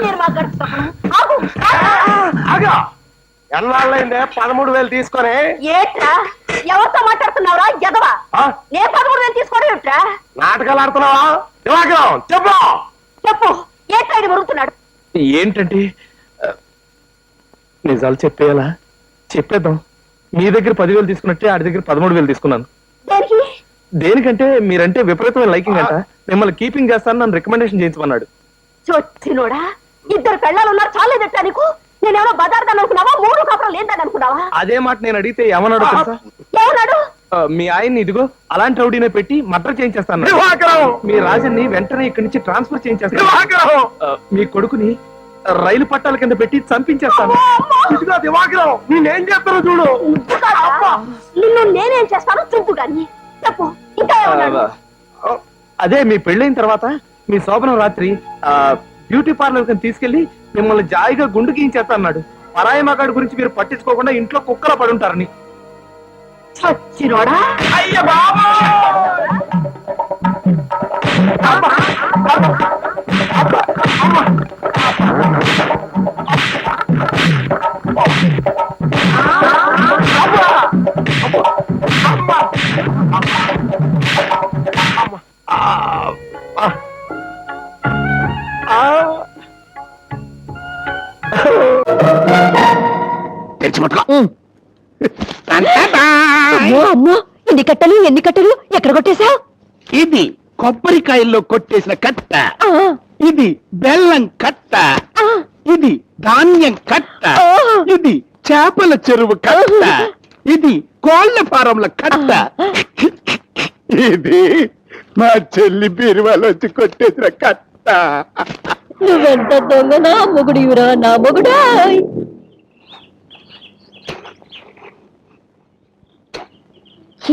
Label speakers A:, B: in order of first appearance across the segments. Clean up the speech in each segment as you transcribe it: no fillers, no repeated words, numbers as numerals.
A: నేను మాట్లాడుతున్నాను.
B: ఎన్నాళ్ళైందే 13,000 తీసుకొని?
A: ఏట్రా ఎవరితో మాట్లాడుతున్నావురా ఎదవా? నేను 13,000 తీసుకోవడం ఏట్రా?
B: నాటకాలు ఆడుతున్నావా? చెప్పు
A: చెప్పు, ఏట్రా ఇది మరుగుతున్నాడు?
B: ఏంటంటే నిజాలు చెప్పేయాలా? చెప్పేద్దాం. మీ దగ్గర 10,000 తీసుకున్నట్టే ఆడి దగ్గర 13,000 తీసుకున్నాను.
A: దేనికి?
B: దేనికంటే మీరంటే విపరీతమైన లైకింగ్ అంట. మిమ్మల్ని కీపింగ్ చేస్తాను నన్ను రికమెండేషన్ చేయించమన్నాడు.
A: చొచ్చినోడా, 2 పెళ్ళాలు ఉన్నారు చాలేదట్టా నీకు? నేనేమో బజార్దాన్ని అనుకున్నావా? 3 కాపురం లేదని అనుకున్నావా?
B: అదే మాట నేను అడిగితే ఏమన్నాడు తెలుసా?
A: ఏమన్నాడు?
B: మీ ఆయన్ని ఇదిగో అలాంటి రౌడీనే పెట్టి మర్డర్ చేయించేస్తాను. మీ రాజన్ని వెంటనే ఇక్కడి నుంచి ట్రాన్స్ఫర్ చేయించేస్తాను. మీ కొడుకుని రైలు పట్టాల కింద పెట్టి చంపించేస్తాను. ఇదిగో దివాకరం, నేనేం చేస్తాను చూడు.
A: నిన్ను నేనేం చేస్తాను చూపు గాని. చెప్పు, ఇంకా ఏమన్నాడు?
B: అదే మీ పెళ్ళైన తర్వాత మీ శోభనం రాత్రి బ్యూటీ పార్లర్ కింద తీసుకెళ్లి మిమ్మల్ని జాయిగా గుండు గీయించేస్తా అన్నాడు. పరాయి మగాడి గురించి మీరు పట్టించుకోకుండా ఇంట్లో కుక్కలా పడుంటారని.
A: చచ్చినోడా,
B: అయ్య బాబా!
A: ఎన్ని కట్టలు ఎన్ని కట్టలు ఎక్కడ కొట్టేశావు?
C: ఇది కొబ్బరికాయల్లో కొట్టేసిన కట్ట, ఇది బెల్లం కట్ట, ఇది ధాన్యం కట్ట, ఇది చేపల చెరువు కట్ట, ఇది కోళ్ల ఫారంల కట్ట, ఇది మా చెల్లి బీరువాలోంచి కొట్టేసిన కట్ట.
A: నువ్వెంత దొంగ నా మొగుడివిరా నా మొగుడా.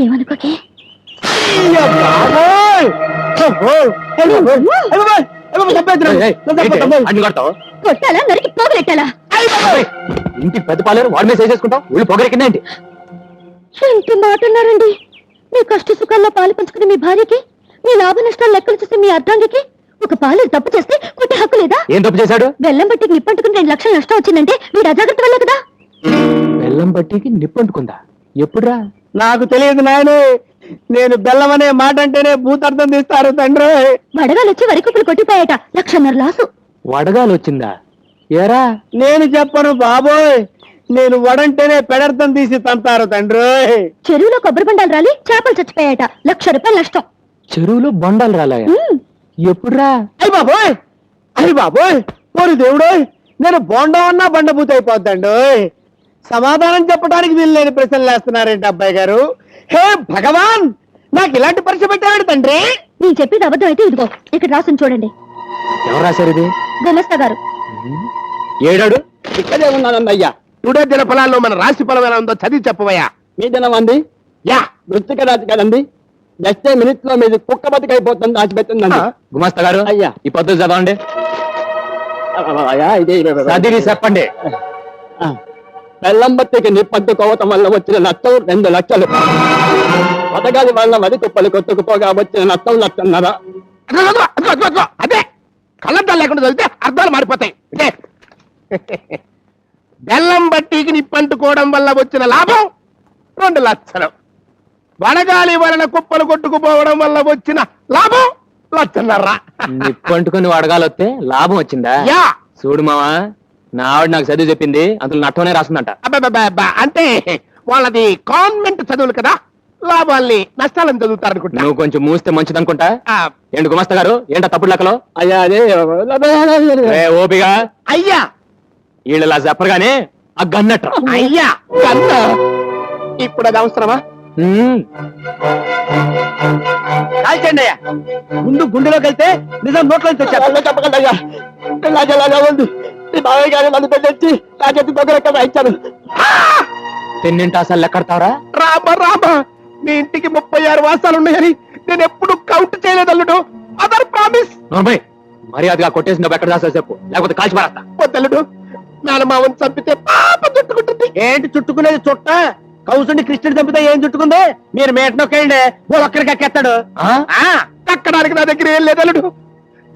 A: ఏమనుకోకే, కొట్టాలా నరికి పోగలెట్టాలా?
B: ఇంటికి పెద్ద పాలేరు వాడి మీద చేసుకుంటాం. వీళ్ళు పొగరెక్కిందేంటి?
A: ఎంత మాటన్నారండి. మీ కష్ట సుఖాల్లో పాలు పంచుకుని మీ భార్యకి, మీ లాభ నష్టాలు లెక్కలు చూసి మీ అర్ధాంగికి ఒక పాలు తప్పు చేస్తే కొట్టే హక్కు లేదా?
B: ఏం తప్పు చేశాడు?
A: బెల్లం బట్టికి నిప్పంటుకుని 2 లక్షలు నష్టం వచ్చిందంటే వీడు అజాగ్రత్త వల్లే కదా.
B: బెల్లం బట్టికి నిప్పంటుకుందా? ఎప్పుడురా?
C: నాకు తెలియదు నాయనే. నేను బెల్లం అనే మాట అంటేనే భూతార్థం తీస్తారు తండ్రి.
A: వడగాలు వచ్చి వరి కుప్పలు కొట్టిపోయాట. 1.5 లక్షల లాసు.
B: వడగాలు వచ్చిందా? ఏరా?
C: నేను చెప్పను బాబోయ్. నేను వడంటేనే పెడర్థం తీసి తంతారు తండ్రి.
A: చెరువులో కొబ్బరి బండాలు రాలి చేపలు చచ్చిపోయాట. 1 లక్ష రూపాయలు నష్టం.
B: చెరువులో బండాలు రాలాయా? ఎప్పుడురా?
C: అయ్య బాబోయ్, అయ్య బాబోయ్, ఓరి దేవుడోయ్, నేను బోండం అన్నా బండబూత అయిపోద్దండి. సమాధానం చెప్పడానికి వీలు లేని ప్రశ్నలు వేస్తున్నారేంటి అబ్బాయి గారు? హే భగవాన్, నాకు ఇలాంటి పరీక్ష పెట్టాడు తండ్రి.
A: నేను చెప్పేది అబద్ధం అయితే ఇదిగో ఇక్కడ రాసుని చూడండి.
B: ఎవరు రాశారు ఇది?
A: గుమస్తా గారు.
B: ఏడాడు?
C: ఇక్కడే ఉన్నానన్నయ్యా. టుడే దిన ఫలాల్లో మన రాశి ఫలం ఎలా ఉందో చదివి చెప్పవయ్యా. మీ దినం అంది యా వృత్తిక రాశి కదండి. జస్ట్ మినిట్ లో మీది కుక్క బతికైపోతుంది దాచిపెట్టిందండి.
B: గుమస్తా గారు,
C: అయ్యా
B: ఈ పద్ధతి చదవండి.
C: ఇది
B: చెప్పండి.
C: బెల్లం బత్తికి నిప్పంటుకోవటం వల్ల వచ్చిన నష్టం 2 లక్షలు. పథకాల వల్ల వరి కుప్పలు కొట్టుకుపోగా వచ్చిన నష్టం 1,50,000. అదే కళ్ళద్దాలు లేకుండా చదివితే అర్థాలు మారిపోతాయి. బెల్లం బట్టికి నిప్పంటుకోవడం వల్ల వచ్చిన లాభం 2 లక్షలు. వడగాలి వలన కుప్పలు కొట్టుకుపోవడం వల్ల వచ్చిన లాభం 1,50,000.
B: నిప్పంటుకుని వడగాలి వస్తే లాభం వచ్చిందా?
C: యా
B: చూడు మావా, నా ఆవిడ నాకు చదువు చెప్పింది, అందులో నట్టనే రాస్తుందంట.
C: అంటే వాళ్ళది కాన్వెంట్ చదువులు కదా, లాభాల్ని నష్టాలను చదువుతారు అనుకుంటా.
B: నువ్వు కొంచెం మూస్తే మంచిది అనుకుంటా. ఏంటి గుమస్తా గారు, ఏంటా తప్పుడు లెక్కలో?
C: అయ్యా అదే
B: ఓపిగా
C: అయ్యా,
B: వీళ్ళు ఇలా చెప్పరుగానే ఆ గన్నట్టు.
C: అయ్యా కన్న ఇప్పుడు అది అవసరమా? కాల్చండి అయ్యా. ముందు గుండెలోకి వెళ్తే నిజం నోట్లోంచి వచ్చారు. చెప్పకండి అయ్యా, ఇలాగేలాగా ఉంది. మీ బాబాయ్ గారు నన్ను తెచ్చి నా చేతి దగ్గర ఇచ్చాను.
B: తెన్నింటి లెక్కడతావరా?
C: రామ రామ, మీ ఇంటికి 36 వాసాలు ఉన్నాయని నేను ఎప్పుడు కౌంట్ చేయలేదు అల్లుడు. Other promise.
B: మర్యాదగా కొట్టేసి నువ్వు ఎక్కడ రాసా చెప్పు, లేకపోతే కాల్చి పారేస్తా.
C: వద్దల్లుడు, మేనమావని చంపితే పాప చుట్టుకుంటుంది. ఏంటి చుట్టుకునేది? చుట్ట కౌసుని కృష్ణుడు చంపితే ఏం చుట్టుకుంది? మీరు మేట నొక్కేయండి, ఒక్కరికి ఎక్కేస్తాడు. ఎక్కడానికి నా దగ్గర ఏం లేదు అల్లుడు.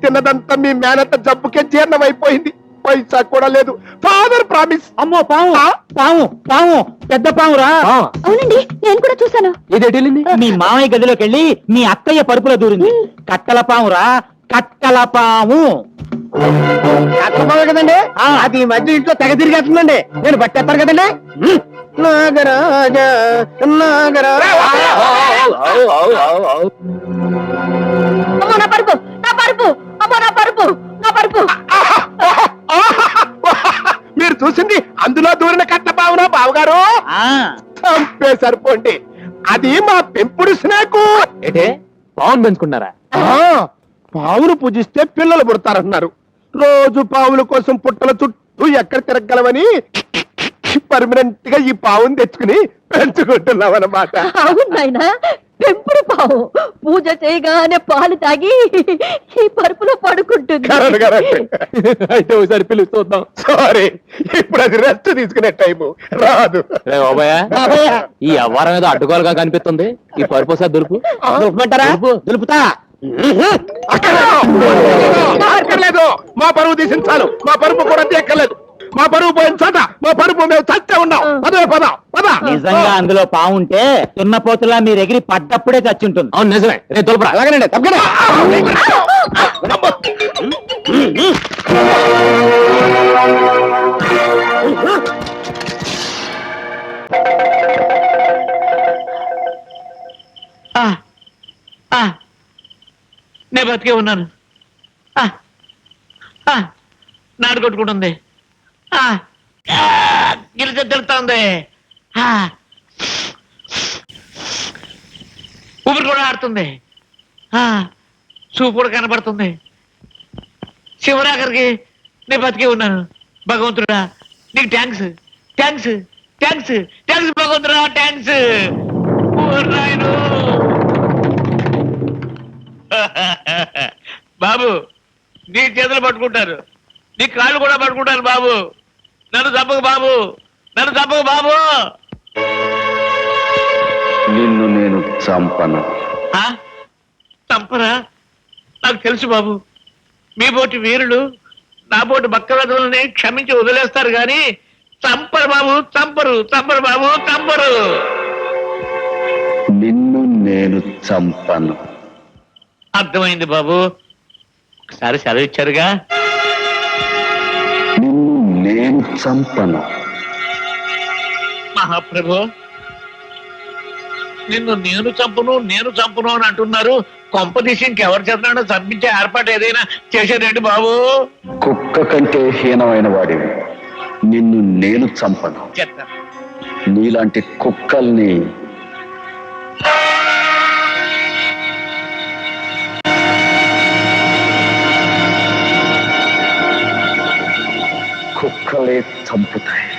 C: తిన్నదంతా మీ మేనత్త జబ్బుకే జీర్ణమైపోయింది. పైసా కూడా లేదు. Father promise.
D: అమ్మో పాము పాము పాము పెద్ద పామురా.
A: అవునండి, నేను కూడా చూశాను.
D: మీ మామయ్య గదిలోకి వెళ్ళి మీ అత్తయ్య పరుపులో దూరింది. కట్టల పామురా, కట్టల పాము.
C: అర్థమవుతుంది కదండి. అది ఈ మధ్య ఇంట్లో తెగ తిరిగేస్తుందండి. నేను పట్టేస్తాను కదండి. నాగరాజ నాగరాజ.
A: అమ్మో నా పరుపు, నా పరుపు, అమ్మో నా పరుపు, నా పరుపు.
C: మీరు చూసింది అందులో దూరిన కట్ట పావునా బావగారు? చంపే సరిపోండి. అది మా పెంపుడు స్నేకు.
B: ఏటే పావును పెంచుకున్నారా?
C: పావును పూజిస్తే పిల్లలు పుడతారన్నారు. రోజు పావుల కోసం పుట్టల చుట్టూ ఎక్కడ తిరగలవని పర్మనెంట్ గా ఈ పావును తెచ్చుకుని పెంచుకుంటున్నాం అన్నమాట.
A: అవును నాయనా, పెంపుడు పావు పూజ చేయగానే పాలు తాగి ఈ పరుపులో పడుకుంటుంది.
C: అయితే ఒకసారి పిలుస్తుందాం. సారీ, ఇప్పుడు అది రెస్ట్ తీసుకునే టైము రాదు.
B: ఈ అవ్వారం ఏదో అడ్డుకోలుగా కనిపిస్తుంది. ఈ పరుపు సార్ దులుపు.
C: దులుపుమంటారా? దులుపుతా. అక్కర్లేదు. మా పరువు తీసించాలు. మా పరుపు కూడా ఎక్కర్లేదు. మా పరువు పోయిన చోట మా పరుపు మేము చచ్చే ఉన్నాం. పదే పద పద.
D: నిజంగా అందులో పాము ఉంటే తున్నపోతులా మీరు ఎగిరి పడ్డప్పుడే చచ్చి ఉంటుంది.
B: అవును నిజమే. రేపు దులుపురా.
C: అలాగేనండి, తప్పకుండా.
E: నేను బతికే ఉన్నాను. నాడు కొట్టుకుంటుంది. గిరిజ తిరుగుతుంది. ఊపిరి కూడా ఆడుతుంది. చూపు కూడా కనబడుతుంది. శివరాకరికి నేను బతికే ఉన్నాను. భగవంతుడా నీకు థ్యాంక్స్, థ్యాంక్స్, థ్యాంక్స్, థ్యాంక్స్ భగవంతుడా, థ్యాంక్స్. నాయను బాబు, నీ చేతులు పట్టుకుంటారు, నీ కాళ్ళు కూడా పట్టుకుంటారు బాబు. నన్ను తప్పకు బాబు, నన్ను తప్పకు బాబు.
F: నిన్ను నేను చంపను.
E: చంపరా? నాకు తెలుసు బాబు, మీ బోటి వీరులు నా బోటి బక్కరదులని క్షమించి వదిలేస్తారు గాని చంపరు బాబు, చంపరు, చంపరు బాబు, చంపరు.
F: నిన్ను నేను చంపను.
E: అర్థమైంది బాబు, ఒకసారి సెలవు ఇచ్చారుగా.
F: నిన్ను నేను చంపను.
E: మహాప్రభు, నిన్ను నేను చంపును, నేను చంపును అని అంటున్నారు. కొంపదీసి ఇంకెవరు చేతనో చంపించే ఏర్పాటు ఏదైనా చేశారండి బాబు?
F: కుక్క కంటే హీనమైన వాడివి. నిన్ను నేను చంపను.
E: చెప్తా.
F: నీలాంటి కుక్కల్ని కుక్కలే చంపుతాయి.